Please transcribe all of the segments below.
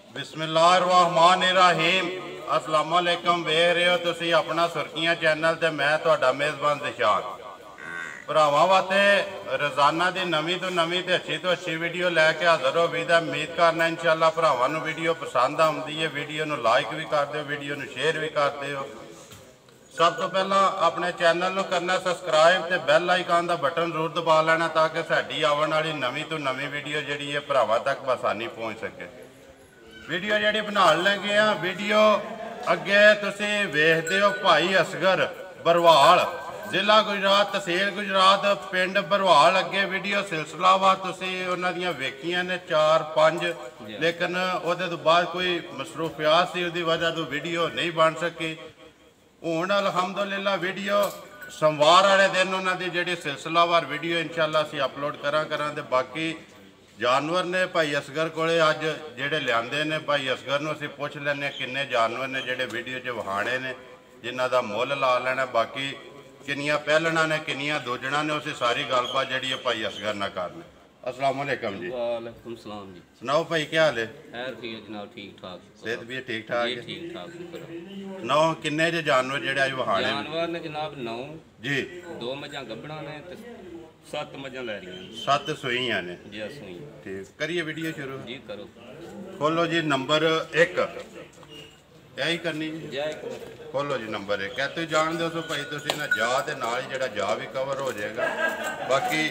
बिस्मिल्लाहिर्रहमानिर्रहीम। अस्सलाम वालेकुम। वेख रहे हो तुसी अपना सुर्खियां चैनल ते मैं तुहाडा मेज़बान दिशान। भरावां वास्ते रोज़ाना की नवीं तो नवीं ते अच्छी तो अच्छी वीडियो लैके हाज़र हो भी उम्मीद करना इंशाअल्लाह भरावां नूं वीडियो पसंद आउंदी है। वीडियो नूं लाइक भी कर दिओ, वीडियो नूं शेयर भी कर दिओ। सब तो पहला अपने चैनल नूं करना सबसक्राइब ते बैल आइकन का बटन जरूर दबा लेना ताकि साडी आवन वाली नवीं तो नवीं वीडियो जिहड़ी है भरावां तक आसानी पहुँच सके। वीडियो जी बना लगे हैं वीडियो अगे तुसी वेखते हो भाई असगर बरवाल जिला गुजरात तहसील गुजरात पिंड बरवाल अगे वीडियो सिलसिला वा तुसी उन्हां दियां वेखियां ने 4-5 लेकिन उहदे तो बाद कोई मसरूफियात सी उहदी वजह तो वीडियो नहीं बन सकी। हुण अलहमदुलिल्लाह वीडियो सोमवार वाले दिन उन्होंने जी सिलसिलावार वीडियो इंशाअल्लाह असीं अपलोड करा ते बाकी जानवर ने भाई असगर को अज जेडे लियाते ने भाई असगर नूं असीं पुछ लैने किन्ने जानवर ने जेडे वीडियो च वहाने ने जिन्हां दा मुल ला लेना। बाकी किन्नियां पहलना ने किन्नियां दूजणा ने उसी सारी गलबात जी भाई असगर ना करने। अस्सलाम वालेकुम जी। वालेकुम सलाम जी। सुनाओ भाई क्या हाल है? ठीक है जनाब, ठीक ठाक। सेहत भी ठीक ठाक है? ठीक ठाक। नौ किन्ने जे जानवर जेडे अज वहाने जानवर ने जनाब 9 जी। 2 मझां गब्बड़ां ने ते 7 मझां लै रही हैं। 7 सूइयां ने जी सुई। ठीक करिए वीडियो शुरू जी करो। खोलो जी नंबर 1 यही करनी जी। जय खोलो जी नंबर 1 कहते जान दो सो भाई तुसी ना जा ते नाल ही जेड़ा जा भी कवर हो जाएगा। बाकी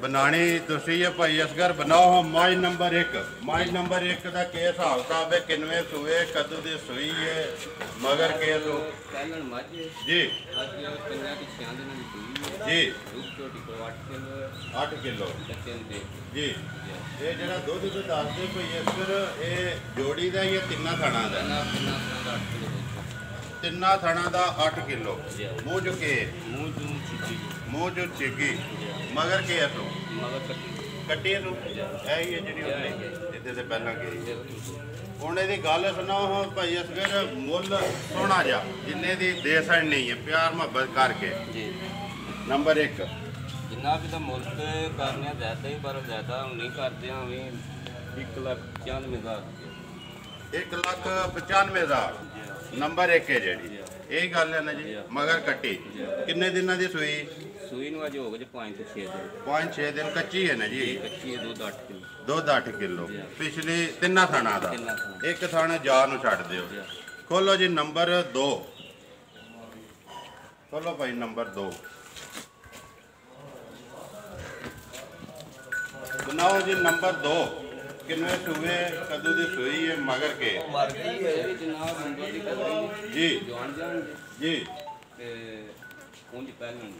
बनानी तुसी है भाई असगर बनाओ। माई नंबर 1 माई नंबर 1 का के हिसाब किताब है किनवे सूए कदू दी सूई है मगर के सो कैलन मझ जी आज 5 की 6 दिन की सूई है जी। दूध छोटी को 8 किलो 8 किलो बच्चे दे जी। ये जरा दुध तो दस दे कोई असगर ये जोड़ी का या तिन्ना थणा का? तिन्ना थणा का 8 किलो। मूँह जो के मूँह जो चिगी मगर के सो कट्टी सो है ही है जी इतने पहला गई हूँ यदि गल सुनाओ भाई असगर मुल सोना जा जिन्ने दी दे सकनी है प्यार मुहब्बत करके। नंबर 1 जनाब जिदा मुल्क करने ज्यादा ही पर ज्यादा नहीं करते भी 1,95,000 1,95,000 नंबर 1 है जी। यही गल है ना जी। मगर कट्टी किन्ने दिन की सूई? सूई नूं अज हो गए 5 से 6 दिन। 5-6 दिन कच्ची है ना जी। कच्ची है दूध 8 किलो। दूध 8 किलो पिछली तिन्ना थाना का एक थाना जा नूं छड्ड दिओ। खोलो जी नंबर 2 खोलो भाई नंबर 2 बनाओ जी नंबर 2 किन्ने सूए कदू दी सूई है मगर के मर गई है जनाब नंबर दी कदरी जी जवान जान जी ते उंज पहलन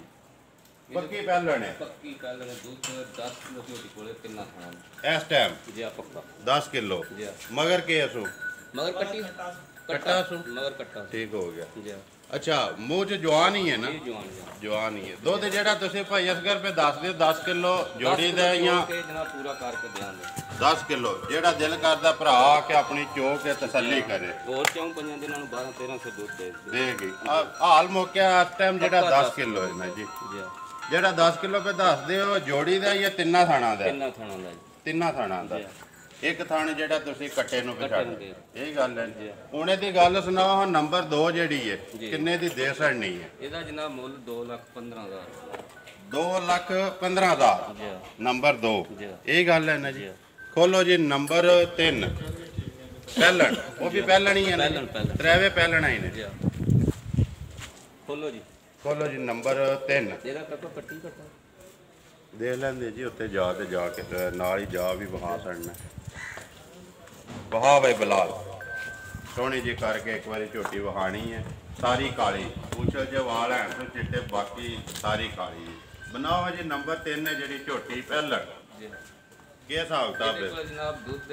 पक्की पहलन है पक्की पहलन दूध 10 किलो छोटी कोले किन्ना खाना इस टाइम जी पक्का 10 किलो जी। मगर के सो मगर कट्टी कट्टा सो मगर कट्टा ठीक हो गया जी। अच्छा मुँह च जवान ही है ना? जवान जवान ही है। दुध जेड़ा तुसीं भाई असगर पे दस दिओ 10 किलो जोड़ी दा या जनाब पूरा करके ध्यान दे 10 किलो जेड़ा दिल करदा भरा के अपनी चो के तसल्ली करे और क्यों 5 दिनां नूं 12-13 दूध दे देगी हाल मौके इस टाइम जेड़ा 10 किलो है ना जी। जेड़ा 10 किलो पे दस दिओ जोड़ी दा या तिन्ना थाना दा? तिन्ना थाना दा एक थाने जेड़ा तुसीं कट्टे नूं छड्ड यही गल है। हुण दी गल सुनाओ नंबर 2 जेड़ी है किन्ने दी दे सकनी है? ਇਹਦਾ ਜਨਾਬ ਮੁੱਲ 2,15,000 2,15,000 नंबर 2 यही गल है ना जी। खोलो जी नंबर 3 पहलन वो भी पहलन ही है ना? त्रेवे पहलन ही ने। खोलो जी खोलो जी नंबर 3 ਇਹਦਾ ਕੱਟੋ ਕੱਟੀ ਕੱਟਾ देख लेंगे जी उत्ते जाके नाल ही जा भी बहा छड़ना बहा भाई बिलाल सोहनी जी करके एक बार झोटी वहानी है सारी काली पूछ जो वाल है तो चिट्टे बाकी सारी काली है। बनाओ जी नंबर 3 है जी झोटी पहलन के हिसाब किताब है? जनाब दूध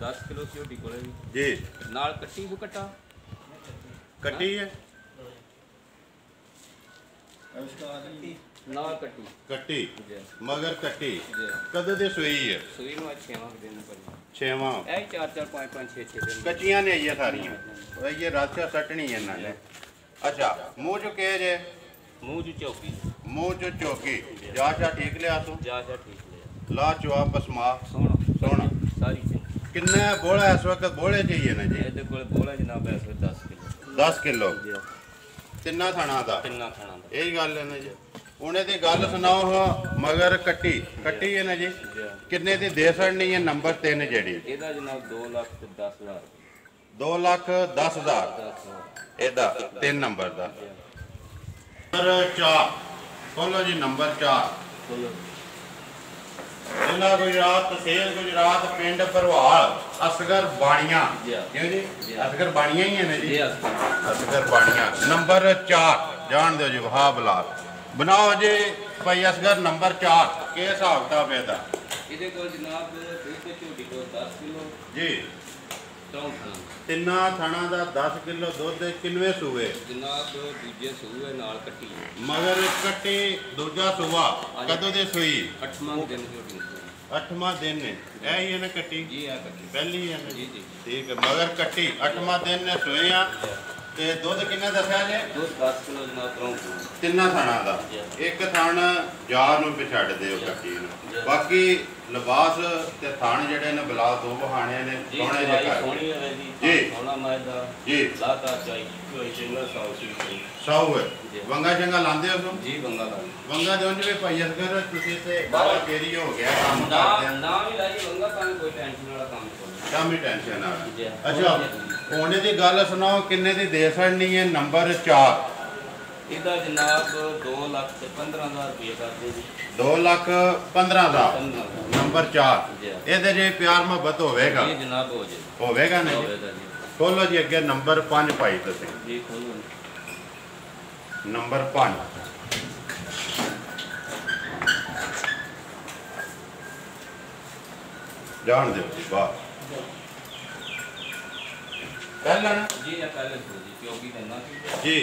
10 किलो झोटी कोले जी नाल कट्टी को कट्टा कट्टी है नाल कट्टी कट्टी मगर कट्टी कदों दी सूई है? सूई नूं 6वां दिन पर 6वां ए 4-4 5-5 6-6 दिन कच्चियां ने ये सारियां ये रात सटनी है इन्होंने। अच्छा मुँह चो के जे मुँह चो चौकी मुँह चो चौकी जा ठीक लिया तू जा ठीक ले ला चुआ पसमा सोना सोना सारी ਕਿੰਨਾ ਬੋਲਾ ਇਸ ਵਕਤ ਬੋਲੇ ਚਾਹੀਏ ਨਾ ਜੀ? ਇਹਦੇ ਕੋਲ ਬੋਲਾ ਜਨਾਬ ਇਸ ਵੇਲੇ 10 ਕਿਲੋ 10 ਕਿਲੋ ਜੀ ਤਿੰਨਾਂ ਥਾਣਾ ਦਾ। ਤਿੰਨਾਂ ਖਾਣਾ ਦਾ ਇਹੀ ਗੱਲ ਹੈ ਨਾ ਜੀ। ਹੁਣ ਇਹਦੀ ਗੱਲ ਸੁਣਾਓ ਮਗਰ ਕੱਟੀ ਹੈ ਨਾ ਜੀ। ਜੀ ਕਿੰਨੇ ਦੀ ਦੇ ਸੜਨੀ ਹੈ ਨੰਬਰ 3 ਜਿਹੜੀ? ਇਹਦਾ ਜਨਾਬ 2,10,000 2,10,000 ਇਹਦਾ 3 ਨੰਬਰ ਦਾ। ਨੰਬਰ 4 ਖੋਲੋ ਜੀ। ਨੰਬਰ 4 ਬੋਲੋ ਜ਼ਿਲ੍ਹਾ ਗੁਜਰਾਤ, ਤਹਿਸੀਲ ਗੁਜਰਾਤ, ਪਿੰਡ ਭਰਵਾਲ, ਅਸਗਰ ਬਾਣੀਆਂ। ਜੀ ਕਿਉਂ ਜੀ? ਅਸਗਰ ਬਾਣੀਆਂ ਹੀ ਹੈ ਨਾ ਜੀ। ਜੀ ਅਸਗਰ ਬਾਣੀਆਂ ਨੰਬਰ 4 ਜਾਣ ਦਿਓ ਜੀ। ਵਹਾ ਬਲਾਲ ਬਣਾਓ ਜੀ ਭਾਈ ਅਸਗਰ ਨੰਬਰ 4 ਕੀ ਹਿਸਾਬ ਕਿਤਾਬ ਇਹਦਾ? ਇਹਦੇ ਕੋਲ ਜਨਾਬ ਦੁੱਧ ਤੇ ਝੋਟੀ ਕੋਲ 10 ਕਿਲੋ ਜੀ ਚੌਂਠਾ ਤਿੰਨਾਂ ਥਾਣਾ ਦਾ 10 ਕਿਲੋ ਦੁੱਧ। ਕਿੰਨਵੇਂ ਸੂਏ? ਜਨਾਬ ਦੂਜੇ ਸੂਏ ਨਾਲ ਕੱਟੀ ਮਗਰ ਕੱਟੀ ਦੂਜਾ ਸੂਆ ਕਦੋਂ ਦੇ ਸੂਈ? 8ਵਾਂ ਦਿਨ ਝੋਟੀ ਨੂੰ ਸੂਈ। 8ਵਾਂ ਦਿਨ ਨੇ ਇਹ ਹੀ ਹੈ ਨਾ ਕੱਟੀ? ਜੀ ਆ ਕੱਟੀ ਪਹਿਲੀ ਹੈ ਨਾ ਜੀ ਜੀ ਠੀਕ ਹੈ। ਮਗਰ ਕੱਟੀ 8ਵਾਂ ਦਿਨ ਨੇ ਸੂਏ ਆ। ਤੇ ਦੁੱਧ ਕਿੰਨਾ ਦੱਸਿਆ ਜੇ? ਦੁੱਧ 10 ਕਿਲੋ ਜਨਾਬ ਚੌਂਠਾ ਤਿੰਨਾਂ ਥਾਣਾ ਦਾ। ਇੱਕ ਥਾਣ ਜਾਰ ਨੂੰ ਪਿਛੱਡ ਦਿਓ ਕੱਟੀ ਨੂੰ। ਬਾਕੀ ਲਿਬਾਸ ਤੇ ਥਾਣ ਜਿਹੜੇ ਨੇ ਬਲਾ ਦੋ ਬਹਾਣੇ ਨੇ ਜੀ ਸੋਹਣੇ ਜਿਹੇ ਕਰ ਸੋਹਣੀ ਹੈ ਜੀ। ਜੀ ਸੋਹਣਾ ਮਾਇਦਾ ਜੀ ਲਾਤਾ ਚਾਈ ਕੋਈ ਸਿੰਗਲ ਸਾਊ ਸੀ ਸੌ ਹੈ। ਜੀ। ਵੰਗਾ ਚੰਗਾ ਲਾਉਂਦੇ ਹੋ ਤੁਮ? ਜੀ ਬੰਗਾ ਲਾ ਵੰਗਾ ਦੇ ਉਂਝ ਵੀ ਭਾਈ ਅਸਗਰ ਤੁਸੀਂ ਤੇ ਬਾਬਾ ਤੇਰੀ ਹੋ ਗਿਆ ਕੰਮ ਨਾ ਕਰਦੇ ਆ। ਨਾ ਵੀ ਲਾਈ ਬੰਗਾ ਤਾਂ ਕੋਈ ਟੈਨਸ਼ਨ ਵਾਲਾ ਕੰਮ ਕੋਈ ਕੰਮ ਹੀ ਟੈਨਸ਼ਨ ਆ। ਜੀ। ਅੱਛਾ ਹੁਣ ਦੀ ਗੱਲ ਸੁਣਾਓ ਕਿੰਨੇ ਦੀ ਦੇ ਸੜਨੀ ਹੈ? ਨੰਬਰ 4 ਇਹਦਾ ਜਨਾਬ 2,15,000 ਰੁਪਏ ਕਰਦੇ ਜੀ 2,15,000 ਨੰਬਰ 4 ਜੀ। ਇਹਦੇ ਜੇ ਪਿਆਰ ਮੁਹੱਬਤ ਹੋਵੇਗਾ? ਜੀ ਜਨਾਬ ਹੋ ਜੇ ਹੋਵੇਗਾ ਨਾ ਜੀ? ਹੋਵੇਗਾ ਜੀ ਖੋਲੋ ਜੀ ਅੱਗੇ ਨੰਬਰ 5 ਪਾਈ ਤੁਸੀਂ। ਜੀ ਖੋਲੋ ਨੰਬਰ 5 ਜਾਣ ਦਿਓ ਜੀ ਬਾਹਰ ਪਹਿਲਾਂ ਨਾ ਜੀ ਇਹ ਪਹਿਲੇ ਸੋ ਜੀ ਕਿਉਂਕਿ ਦੰਨਾ ਜੀ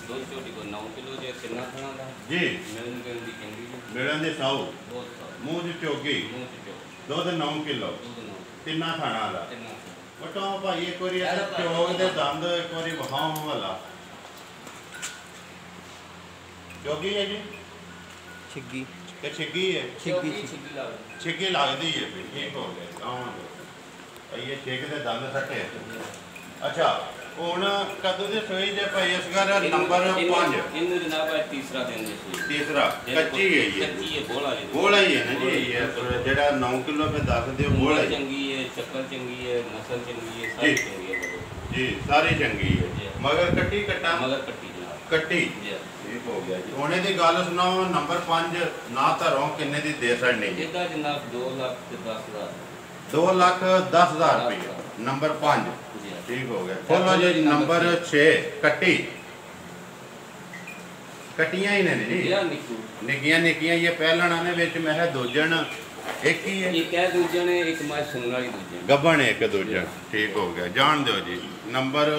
ਦੋ ਛੋਟੀ ਕੋ 9 ਕਿਲੋ ਜੇ ਤਿੰਨਾ ਖਾਣਾ ਦਾ ਜੀ ਮਿਲਣ ਗਿਲਣ ਦੀ ਚੰਗੀ ਜੀ ਮਿਲਣ ਦੇ ਸਾਊ ਬਹੁਤ ਸਾਰਾ ਮੂੰਹ ਚ ਚੋਗੀ ਮੂੰਹ ਚ ਜੋ ਦੁੱਧ 9 ਕਿਲੋ ਦੁੱਧ ਨੂੰ ਤਿੰਨਾਂ ਖਾਣਾ ਦਾ। ਤਿੰਨਾ ਵਟੋ ਭਾਈ ਇੱਕ ਵਾਰੀ ਇਹ ਚੋਗ ਦੇ ਦੰਦ ਇੱਕ ਵਾਰੀ ਵਹਾਉ ਵਾਲਾ ਚੋਗੀ ਹੈ ਜੀ ਛਿੱਗੀ ਕਿ ਛਿੱਗੀ ਹੈ? ਛਿੱਗੀ ਲਾ ਛਿੱਗੀ ਲੱਗਦੀ ਹੈ ਵੀ ਠੀਕ ਹੋ ਗਿਆ ਆਵਾਂਗੇ ਇਹ ਛਿੱਗ ਦੇ ਦੰਦ ਸੱਟੇ। ਅੱਛਾ ਹੁਣ ਕਦੋਂ ਦੇ ਸੋਈ ਜੇ ਭਾਈ ਅਸਗਰ ਨੰਬਰ 5 ਇਹਨੂੰ ਜਨਾਬ ਅੱਜ ਤੀਸਰਾ ਦਿਨ ਦੇ ਸੀ ਤੀਸਰਾ ਕੱਚੀ ਹੈ ਇਹ ਕੱਚੀ ਹੈ ਬੋਲਾ ਜੀ ਬੋਲਾ ਹੀ ਹੈ ਨਾ ਜੀ ਇਹ ਜਿਹੜਾ 9 ਕਿਲੋ पे ਦੱਸਦੇ ਹੋ ਬੋਲਾ ਹੀ ਚੰਗੀ ਹੈ ਸ਼ਕਲ ਚੰਗੀ ਹੈ ਨਸਲ ਚੰਗੀ ਹੈ ਸਾਰੀ ਜੀ। ਚੰਗੀ ਹੈ ਜੀ ਸਾਰੀ ਚੰਗੀ ਹੈ ਜੀ। ਮਗਰ ਕੱਟੀ ਕੱਟਾ ਮਗਰ ਕੱਟੀ ਜਨਾਬ ਕੱਟੀ ਜੀ ਠੀਕ ਹੋ ਗਿਆ ਜੀ। ਹੁਣ ਇਹਦੀ ਗੱਲ ਸੁਣਾਓ ਨੰਬਰ 5 ਨਾ ਧਰੋਂ ਕਿੰਨੇ ਦੀ ਦੇ ਸੜਨੀ ਹੈ? ਇਹਦਾ ਜਨਾਬ 2,10,000 2,10,000 ਰੁਪਏ ਨੰਬਰ 5 ਜੀ ਠੀਕ ਹੋ ਗਿਆ। ਖੋਲੋ ਜੀ ਨੰਬਰ 6 ਕੱਟੀ ਕੱਟੀਆਂ ਹੀ ਨੇ ਜੀ ਇਹ ਨਿੱਕੂ ਨਿੱਕੀਆਂ ਨਿੱਕੀਆਂ ਇਹ ਪਹਿਲਣਾ ਨੇ ਵਿੱਚ ਮੈਂ ਕਿਹਾ ਦੋਜਣ ਇੱਕ ਹੀ ਹੈ ਇਹ ਕਹਿ ਦੂਜੇ ਨੇ ਇੱਕ ਮਾਂ ਸੁਣਨ ਵਾਲੀ ਦੂਜੇ ਗੱਬਣ ਇੱਕ ਦੂਜਾ ਠੀਕ ਹੋ ਗਿਆ। ਜਾਣ ਦਿਓ ਜੀ ਨੰਬਰ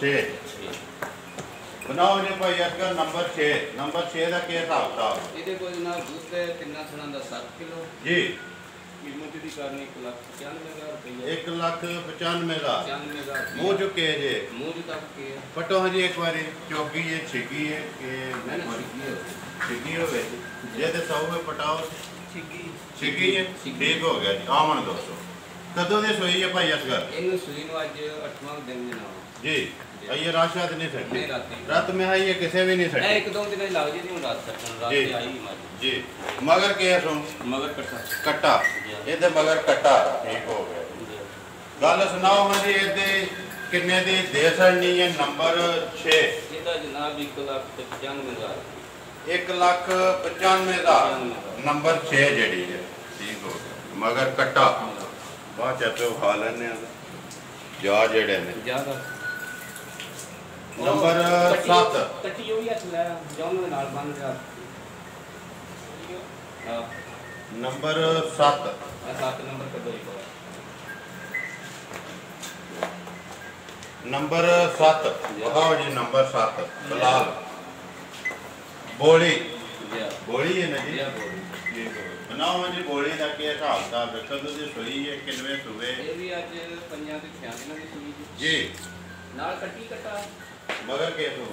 6 ਬਣਾਓ ਜੀ ਭਾਈ ਅਸਗਰ ਨੰਬਰ 6 ਦਾ ਕੀ ਹਿਸਾਬ ਕਿਤਾਬ? ਇਹਦੇ ਕੋਲ ਜਨਾਬ ਦੁੱਧ ਹੈ ਤਿੰਨਾਂ ਥਣਾਂ ਦਾ 7 ਕਿਲੋ ਜੀ ਕੀਮਤ ਦੀ ਕਰਨੀ 1,95,000 ਰੁਪਏ 1,95,000 95,000 ਮੂੰਹ ਚੁੱਕੇ ਜੇ ਮੂੰਹ ਤੱਕ ਕੇ ਪਟੋ ਹਜੀ ਇੱਕ ਵਾਰੀ ਚੌਕੀ ਹੈ ਛਿੱਗੀ ਹੈ ਕਿ ਮੈਂ ਨਾ ਛਿੱਗੀ ਹੋਵੇ ਜੇ ਤੇ 100 ਰੁਪਏ ਪਟਾਓ ਛਿੱਗੀ ਛਿੱਗੀ ਹੈ ਠੀਕ ਹੋ ਗਿਆ ਜੀ। ਆਵਣ ਦੋਸਤੋ ਕਦੋਂ ਦੇ ਸੋਈ ਹੈ ਭਾਈ ਅਸਗਰ? ਇਹਨੂੰ ਸੂਈ ਨੂੰ ਅੱਜ 8ਵਾਂ ਦਿਨ ਜਨਾਬ ਜੀ ਇਹ ਰਾਸ਼ਾ ਤੇ ਨਹੀਂ ਨਹੀਂ ਸਕਦੀ ਰਾਤੀ ਰਾਤ ਮੈਂ ਆਈ ਇਹ ਕਿਸੇ ਵੀ ਨਹੀਂ ਇਹ ਸਕਦੀ ਇੱਕ ਦੋ ਦਿਨ ਹੀ ਲੱਗ ਜੀ ਹੁਣ ਰਾਤ ਤੱਕ ਰਾਤ ਜੀ। ਤੇ ਆਈ ਮੱਝ ਜੀ ਮਗਰ ਕੇਸ ਹੋ ਮਗਰ ਕੱਟਾ ਕੱਟਾ ਇਹਦੇ ਮਗਰ ਕੱਟਾ ਠੀਕ ਹੋ ਗਿਆ। ਗੱਲ ਸੁਣਾਓ ਹਾਂ ਜੀ ਇਹਦੇ ਕਿੰਨੇ ਦੀ ਦੇ ਸੜਨੀ ਹੈ? ਨੰਬਰ 6 ਇਹਦਾ ਜਨਾਬ 1,95,000 1,95,000 ਨੰਬਰ 6 ਜਿਹੜੀ ਹੈ ਠੀਕ ਹੋ ਗਿਆ। ਮਗਰ ਕੱਟਾ ਬਾਅਦ ਚ ਆਪੇ ਖਾ ਲੈਣੇ ਆ ਜਾ ਜਿਹੜੇ ਨੇ ਜ਼ਿਆਦਾ ਨੰਬਰ 7 ਕੱਟੀ ਹੋਈ ਹੱਥ ਲੈ ਜਾਉਣ ਦੇ ਨਾਲ ਬੰਨ ਜਾ ਹਾਂ ਨੰਬਰ 7 ਇਹ 7 ਨੰਬਰ ਕੱਢੋ ਇੱਕ ਵਾਰ। ਨੰਬਰ 7 ਵਹਾਓ ਜੀ ਨੰਬਰ 7 ਬਲਾਲ ਬੋਲੀ ਜੀ ਬੋਲੀ ਹੈ ਨਾ ਜੀ ਇਹ ਬੋਲੀ ਠੀਕ ਹੋ ਗਿਆ। ਬਣਾਓ ਜੀ ਬੋਲੀ ਦਾ ਕੀ ਹਿਸਾਬ ਕਿਤਾਬ ਹੈ? ਕਦੋਂ ਦੀ ਸੋਈ ਹੈ ਕਿੰਨਵੇਂ ਸੂਏ? ਇਹ ਵੀ ਅੱਜ 5 ਤੇ 6 ਦਿਨਾਂ ਦੀ ਸੂਈ ਜੀ ਜੀ ਨਾਲ ਕੱਟੀ ਕੱਟਾ ਮਗਰ ਕੇਸ ਹੋ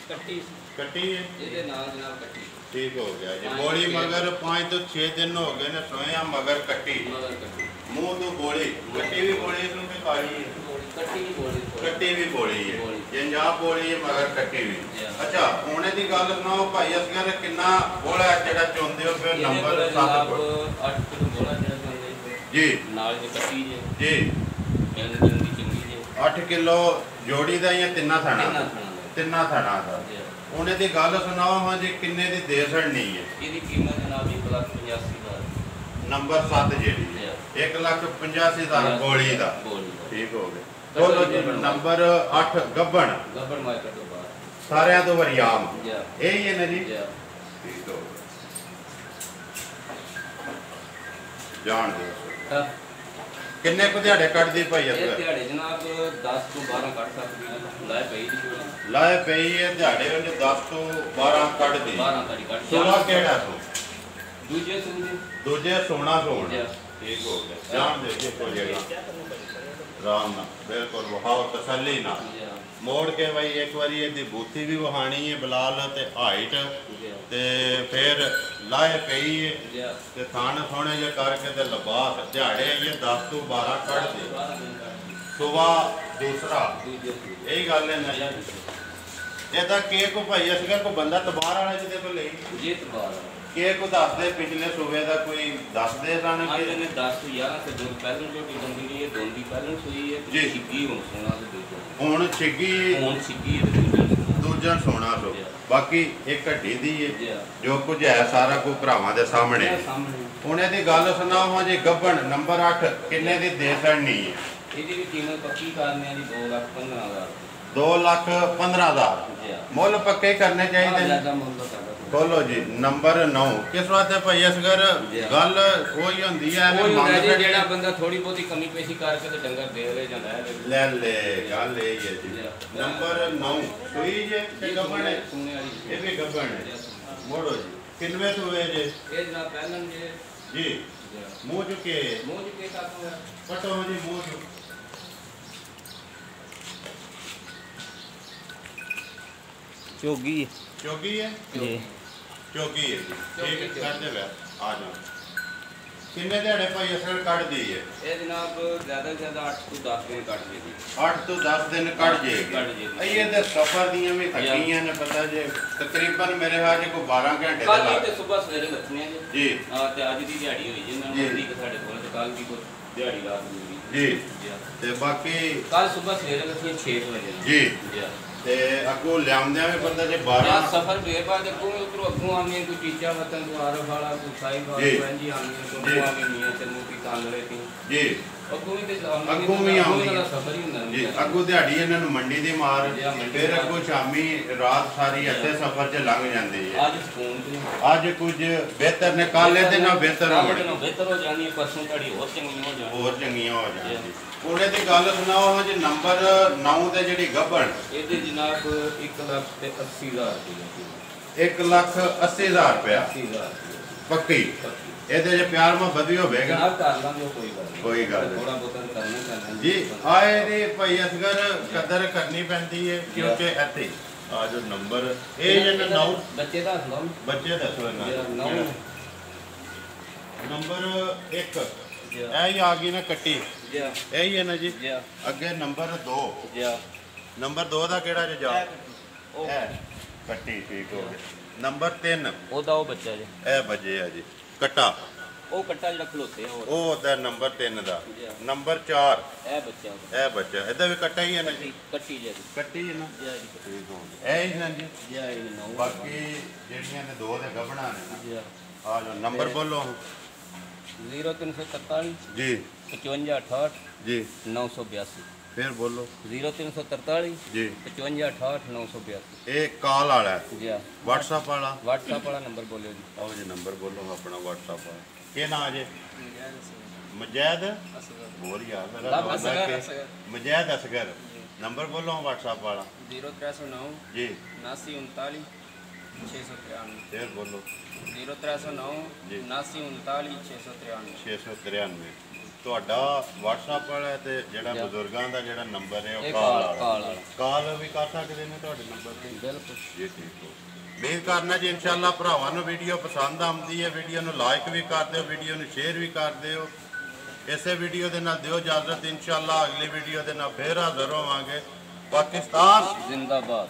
ਕੱਟੀ ਕੱਟੀ ਹੈ ਇਹਦੇ ਨਾਲ ਜਨਾਬ ਕੱਟੀ ਠੀਕ ਹੋ ਗਿਆ ਜੀ ਬੋਲੀ ਮਗਰ 5 ਤੋਂ 6 ਦਿਨ ਹੋ ਗਏ ਨੇ ਸੋਇਆ ਮਗਰ ਕੱਟੀ ਮਗਰ ਕੱਟੀ ਮੂੰਹ ਤੋਂ ਬੋਲੀ ਕੱਟੀ ਵੀ ਬੋਲੀ ਨੂੰ ਵੀ ਕਾਲੀ ਹੈ ਕੱਟੀ ਨਹੀਂ ਬੋਲੀ ਕੱਟੀ ਵੀ ਬੋਲੀ ਹੈ ਜੰਜਾਬ ਬੋਲੀ ਹੈ ਮਗਰ ਕੱਟੀ ਵੀ ਅੱਛਾ ਹੁਣੇ ਦੀ ਗੱਲ ਸੁਣਾਓ ਭਾਈ ਅਸਗਰ ਕਿੰਨਾ ਬੋਲਾ ਜਿਹੜਾ ਚੁੰਦੇ ਹੋ ਫਿਰ ਨੰਬਰ 7 ਕੋਲ 8 ਕਿਲੋ ਬੋਲਾ ਜਿਹੜਾ ਚੁੰਦੇ ਜੀ ਨਾਲ ਦੀ ਕੱਟੀ ਜੀ ਇਹਨਾਂ ਦੀ ਚੰਗੀ ਜੇ 8 ਕਿਲੋ ਜੋੜੀ ਦਾ ਜਾਂ ਤਿੰਨਾਂ ਥਾਣਾ ਦਾ ਉਹਨੇ ਦੀ ਗੱਲ ਸੁਣਾਓ ਹਾਂ ਜੀ ਕਿੰਨੇ ਦੀ ਦੇ ਸੜਨੀ ਹੈ ਇਹਦੀ ਕੀਮਤ ਜਨਾਬ 1,85,000 ਨੰਬਰ 7 ਜਿਹੜੀ ਹੈ 1,85,000 ਗੋਲੀ ਦਾ ਠੀਕ ਹੋ ਗਿਆ ਬੋਲੋ ਜੀ ਨੰਬਰ 8 ਗੱਬਣ ਮਾਰਕੀਟ ਤੋਂ ਬਾਹਰ ਸਾਰਿਆਂ ਤੋਂ ਵਰਿਆਮ ਇਹ ਹੀ ਹੈ ਨਾ ਜੀ ਠੀਕ ਹੋ ਗਿਆ ਜਾਣ ਦਿਓ ਕਿੰਨੇ ਕੁ ਦਿਹਾੜੇ ਕੱਢਦੀ ਭਾਈ ਇਹ ਅਸਗਰ ਦਿਹਾੜੇ ਜਨਾਬ 10 ਤੋਂ 12 ਕੱਢ ਸਕਦੀ ਹੈ ਲਾਏ ਪਈ ਦੀ ਕੋਈ ਲਾਏ ਪਈ ਹੈ ਦਿਹਾੜੇ ਉਹਨੇ 10 ਤੋਂ 12 ਕੱਢਦੀ 12 ਤਾਰੀ ਕੱਢ ਸੋਨਾ ਕਿਹੜਾ ਤੂੰ ਦੂਜੇ ਸੂਝੇ ਦੂਜੇ ਸੋਨਾ ਸੋਣ ਠੀਕ ਹੋ ਗਿਆ ਜਾਣ ਦੇ ਜੀ ਕੋਈ ਜਗ੍ਹਾ ਰਾਮ ਨਾਲ ਬਿਲਕੁਲ ਵਹਾਓ ਤਸੱਲੀ ਨਾਲ ਮੋੜ ਕੇ ਭਾਈ ਇੱਕ ਵਾਰੀ ਇਹਦੀ ਬੂਥੀ ਵੀ ਵਹਾਣੀ ਹੈ ਬਲਾਲ ਤੇ ਹਾਈਟ ਤੇ ਫਿਰ ਲਾਏ ਪਈ ਹੈ ਤੇ ਥਾਣ ਸੋਹਣੇ ਜਿਹਾ ਕਰਕੇ ਤੇ ਲਿਬਾਸ ਦਿਹਾੜੇ ਇਹ 10 ਤੋਂ 12 ਕੱਢ ਦੇ ਸੁਬਾ ਦੂਸਰਾ ਇਹੀ ਗੱਲ ਹੈ ਨਾ ਇਹਦਾ ਕੇਕ ਭਾਈ ਅਸਗਰ ਕੋ ਬੰਦਾ ਤਬਾਰ ਵਾਲਾ ਜਿਹਦੇ ਕੋਲ ਲਈ ਇਹ ਤਬਾਰ ਕੇਕ ਦੱਸਦੇ ਪਿਛਲੇ ਸੂਬੇ ਦਾ ਕੋਈ ਦੱਸਦੇ ਸਨ ਅੱਜ ਕਿ ਨੇ 10 ਤੋਂ 11 ਤੇ ਦੋ ਪਹਿਲਾਂ ਜੋ ਕੀ ਬੰਦੀ ਰਹੀ ਹੈ ਦੋਂਦੀ ਪਹਿਲਾਂ ਸੂਈ ਹੈ ਜੀ। ਛਿੱਗੀ ਹੁਣ ਸੋਨਾ ਤੇ ਦੂਜਾ ਹੁਣ ਛਿੱਗੀ ਹੁਣ ਛਿੱਗੀ ਹੈ ਤੇ ਦੂਜਾ ਦੂਜਾ ਸੋਨਾ ਸੋ ਬਾਕੀ ਇਹ ਘੱਡੀ ਦੀ ਹੈ ਜੀ ਜੋ ਕੁਝ ਹੈ ਸਾਰਾ ਕੁਝ ਭਰਾਵਾਂ ਦੇ ਸਾਹਮਣੇ ਸਾਹਮਣੇ ਹੁਣ ਇਹਦੀ ਗੱਲ ਸੁਣਾਓ ਹਾਂ ਜੀ ਗੱਬਣ ਨੰਬਰ 8 ਕਿੰਨੇ ਦੀ ਦੇ ਸੜਨੀ ਹੈ ਇਹਦੀ ਵੀ ਕੀਮਤ ਪੱਕੀ ਕਰਨੇ ਦੀ 2,15,000 2,15,000 ਜੀ ਮੁੱਲ ਪੱਕੇ ਕਰਨੇ ਚਾਹੀਦੇ ਨੇ ਜ਼ਿਆਦਾ ਮੁੱਲ ਦਾ ਬੋਲੋ ਜੀ ਨੰਬਰ 9 ਕਿਸ ਵਾਸਤੇ ਭਾਈ ਅਸਗਰ ਗੱਲ ਉਹੀ ਹੁੰਦੀ ਹੈ ਉਹ ਹੁੰਦਾ ਜੀ ਜਿਹੜਾ ਬੰਦਾ ਥੋੜੀ ਬਹੁਤੀ ਕਮੀ ਪੇਸ਼ੀ ਕਰਕੇ ਤੇ ਡੰਗਰ ਦੇ ਲੈ ਜਾਂਦਾ ਹੈ ਲੈ ਗੱਲ ਇਹ ਹੈ ਜੀ ਨੰਬਰ 9 ਸੂਈ ਜੇ ਕਿ ਗੱਬਣ ਹੈ ਸੋਨੇ ਵਾਲੀ ਇਹ ਵੀ ਗੱਬਣ ਹੈ ਮੋੜੋ ਜੀ ਕਿੰਨਵੇਂ ਸੂਏ ਜੇ ਇਹ ਜਨਾਬ ਪਹਿਲਾਂ ਜੀ ਮੂੰਹ ਚੁੱਕੇ ਮੂੰਹ ਜੀ ਕੇ ਸਾਥ ਹੋਇਆ ਪਟੋ ਜੀ ਮੂੰਹ ਚੁੱਕ ਚੋਗੀ ਚੋਗੀ ਹੈ ਜੀ ਚੋਗੀ ਹੈ ਜੀ ਠੀਕ ਹੈ ਕਰਦੇ ਵੇ ਆ ਜਾਓ ਕਿੰਨੇ ਦਿਹਾੜੇ ਭਾਈ ਅਸਰ ਕੱਢਦੀ ਹੈ ਇਹ ਜਨਾਬ ਜ਼ਿਆਦਾ ਜ਼ਿਆਦਾ 8 ਤੋਂ 10 ਦਿਨ ਕੱਢ ਜੇਗੀ 8 ਤੋਂ 10 ਦਿਨ ਕੱਢ ਜਾਏਗੀ ਇਹ ਤੇ ਸਫਰ ਦੀਆਂ ਵੀ ਥੱਕੀਆਂ ਨੇ ਪਤਾ ਜੇ ਤਕਰੀਬਨ ਮੇਰੇ ਹਾਲ ਜੇ ਕੋਈ 12 ਘੰਟੇ ਦਾ ਕੱਲ ਤੇ ਸਵੇਰ ਸਵੇਰੇ ਲੱਥਨੇ ਆ ਜੀ ਹਾਂ ਤੇ ਅੱਜ ਦੀ ਦਿਹਾੜੀ ਹੋਈ ਜਿੰਨਾਂ ਨੂੰ ਠੀਕ ਸਾਡੇ ਕੋਲ ਤੇ ਕੱਲ ਦੀ ਕੋਈ ਦਿਹਾੜੀ ਰਾਤ ਨੂੰ ਜੀ ਤੇ ਬਾਕੀ ਕੱਲ ਸਵੇਰ ਸਵੇਰੇ ਲੱਥੀ 6 ਵਜੇ ਜੀ ਜੀ ਤੇ ਅੱਗੋਂ ਲਿਆਉਂਦਿਆਂ ਵੀ ਬੰਦਾ ਜੇ ਜਾਂ 12 ਸਫਰ ਬੇਬਾ ਦੇ ਕੋਈ ਉਧਰੋਂ ਅੱਗੋਂ ਆਵੇਂ ਕੋਈ ਟੀਚਾ ਵਤਨ ਤੋਂ ਆਰਫ ਵਾਲਾ ਕੋਈ ਸਾਈ ਵਾਲਾ ਕੋਈ ਅੰਜੀ ਆਵੇਂ ਕੋਈ ਆਵੇਂ ਮੀਆਂ ਤੇ ਮੂਕੀ ਕਾਂਗਲੇ ਤੀ ਜੀ ਅੱਗੋਂ ਵੀ ਤੇ ਅੱਗੋਂ ਵੀ ਆਉਂਦੀ ਸਫਰ ਹੀ ਹੁੰਦਾ ਜੀ ਅੱਗੋਂ ਦਿਹਾੜੀ ਇਹਨਾਂ ਨੂੰ ਮੰਡੀ ਦੀ ਮਾਰ ਫਿਰ ਅੱਗੋਂ ਸ਼ਾਮੀ ਰਾਤ ਸਾਰੀ ਇੱਥੇ ਸਫ਼ਰ 'ਚ ਲੰਘ ਜਾਂਦੀ ਹੈ ਅੱਜ ਸਕੂਨ ਤੇ ਅੱਜ ਕੁਝ ਬਿਹਤਰ ਨੇ ਕੱਲ੍ਹ ਇਹਦੇ ਨਾਲ ਬਿਹਤਰ ਹੋਣ ਬਿਹਤਰ ਹੋ ਜਾਣੀ ਹੈ ਪਰਸੋਂ ਝਾੜੀ ਹੋਰ ਚੰਗੀ ਹੋ ਜਾਣੀ ਹੋਰ ਚੰਗੀਆਂ ਹੋ ਜਾਣਗੀਆਂ ਉਹਨੇ ਦੀ ਗੱਲ ਸੁਣਾਓ ਹਾਂ ਜੀ ਨੰਬਰ 9 ਤੇ ਜਿਹੜੀ ਗੱਭਣ ਇਹਦੇ ਜਨਾਬ 1,80,000 ਰੁਪਏ 1,80,000 ਰੁਪਇਆ 80,000 ਪੱਕੀ ਇਹਦੇ ਜੇ ਪਿਆਰ ਮੁਹੱਬਤ ਵੀ ਹੋਵੇਗਾ ਜਨਾਬ ਕਰ ਲਾਂਗੇ ਉਹ ਕੋਈ ਗੱਲ ਨਹੀਂ ਕੋਈ ਗੱਲ ਨਹੀਂ ਥੋੜਾ ਬਹੁਤਾ ਕਰਨਾ ਪੈਂਦਾ ਜੀ ਆਏ ਦੀ ਭਾਈ ਅਸਗਰ ਕਦਰ ਕਰਨੀ ਪੈਂਦੀ ਹੈ ਕਿਉਂਕਿ ਇੱਥੇ ਆ ਜੋ ਨੰਬਰ ਇਹ ਜਿਹੜਾ 9 ਬੱਚੇ ਦਾ ਹਸਲਾ ਬੱਚੇ ਦੱਸੋ ਇਹਨਾਂ 9 ਨੰਬਰ 1 ਇਹ ਹੀ ਆ ਗਈ ਨਾ ਕੱਟੀ ਜੀ ਇਹ ਹੀ ਹੈ ਨਾ ਜੀ ਜੀ ਅੱਗੇ ਨੰਬਰ 2 ਜੀ ਨੰਬਰ 2 ਦਾ ਕਿਹੜਾ ਜੇ ਜਾ ਉਹ ਇਹ ਕੱਟੀ ਠੀਕ ਹੋ ਗਿਆ ਨੰਬਰ 3 ਉਹਦਾ ਉਹ ਬੱਚਾ ਜੀ ਇਹ ਵਜੇ ਆ ਜੀ ਕੱਟਾ ਉਹ ਕੱਟਾ ਜਿਹੜਾ ਖਲੋਤੇ ਆ ਉਹ ਦਾ ਨੰਬਰ 3 ਦਾ ਜੀ। ਨੰਬਰ 4 ਇਹ ਬੱਚਾ ਉਹਦਾ। ਇਹ ਬੱਚਾ ਇਹਦਾ ਵੀ ਕੱਟਾ ਹੀ ਹੈ ਨਾ ਜੀ ਕੱਟੀ ਜੀ ਕੱਟੀ ਹੈ ਨਾ ਜੀ ਜੀ ਠੀਕ ਹੋ ਗਿਆ ਇਹ ਹੀ ਨਾ ਜੀ ਜੀ ਇਹ ਨੌ ਬਾਕੀ ਜਿਹੜੀਆਂ ਨੇ ਦੋ ਦੇ ਗੱਭਣਾ ਨੇ ਨਾ ਜੀ ਆ ਜੋ ਨੰਬਰ ਬੋਲੋ 0343 ਜੀ 5568 ਜੀ 982 ਫਿਰ ਬੋਲੋ 0343 ਜੀ 5568 982 ਇਹ ਕਾਲ ਵਾਲਾ ਹੈ ਜੀ WhatsApp ਵਾਲਾ WhatsApp ਵਾਲਾ ਨੰਬਰ ਬੋਲਿਓ ਜੀ ਆਓ ਜੀ ਨੰਬਰ ਬੋਲੋ ਆਪਣਾ WhatsApp ਵਾਲਾ ਕੀ ਨਾਂ ਜੇ ਮਜੈਦ ਬੋਲ ਯਾਰ ਮੇਰਾ ਲੱਭ ਨਾਮ ਹੈ ਅਸਗਰ। ਕਿ ਮਜੈਦ ਅਸਗਰ ਨੰਬਰ ਬੋਲੋ WhatsApp ਵਾਲਾ 0309 ਜੀ 7939 693 ਫਿਰ ਬੋਲੋ 0309 ਜੀ। 7939 693 693 ਤੁਹਾਡਾ WhatsApp ਵਾਲਾ ਤੇ ਜਿਹੜਾ ਜੀ। ਬਜ਼ੁਰਗਾਂ ਦਾ ਜਿਹੜਾ ਨੰਬਰ ਹੈ ਉਹ ਇਹ ਕਾਲ ਕਾਲ ਵਾਲਾ ਵਾਲਾ ਕਾਲ ਵੀ ਕਰ ਸਕਦੇ ਨੇ ਤੁਹਾਡੇ ਨੰਬਰ ਤੇ ਬਿਲਕੁਲ ਜੀ ਠੀਕ ਹੋ ਉਮੀਦ ਕਰਨਾ ਜੀ ਇਨਸ਼ਾਅੱਲਾ ਭਰਾਵਾਂ ਨੂੰ ਵੀਡੀਓ ਪਸੰਦ ਆਉਂਦੀ ਹੈ। ਵੀਡੀਓ ਨੂੰ ਲਾਈਕ ਵੀ ਕਰ ਦਿਓ, ਵੀਡੀਓ ਨੂੰ ਸ਼ੇਅਰ ਵੀ ਕਰ ਦਿਓ। ਇਸੇ ਵੀਡੀਓ ਦੇ ਨਾਲ ਦਿਓ ਇਜਾਜ਼ਤ। ਇਨਸ਼ਾਅੱਲਾ ਅਗਲੀ ਵੀਡੀਓ ਦੇ ਨਾਲ ਫੇਰ ਹਾਜ਼ਰ ਹੋਵਾਂਗੇ। ਪਾਕਿਸਤਾਨ ਜ਼ਿੰਦਾਬਾਦ।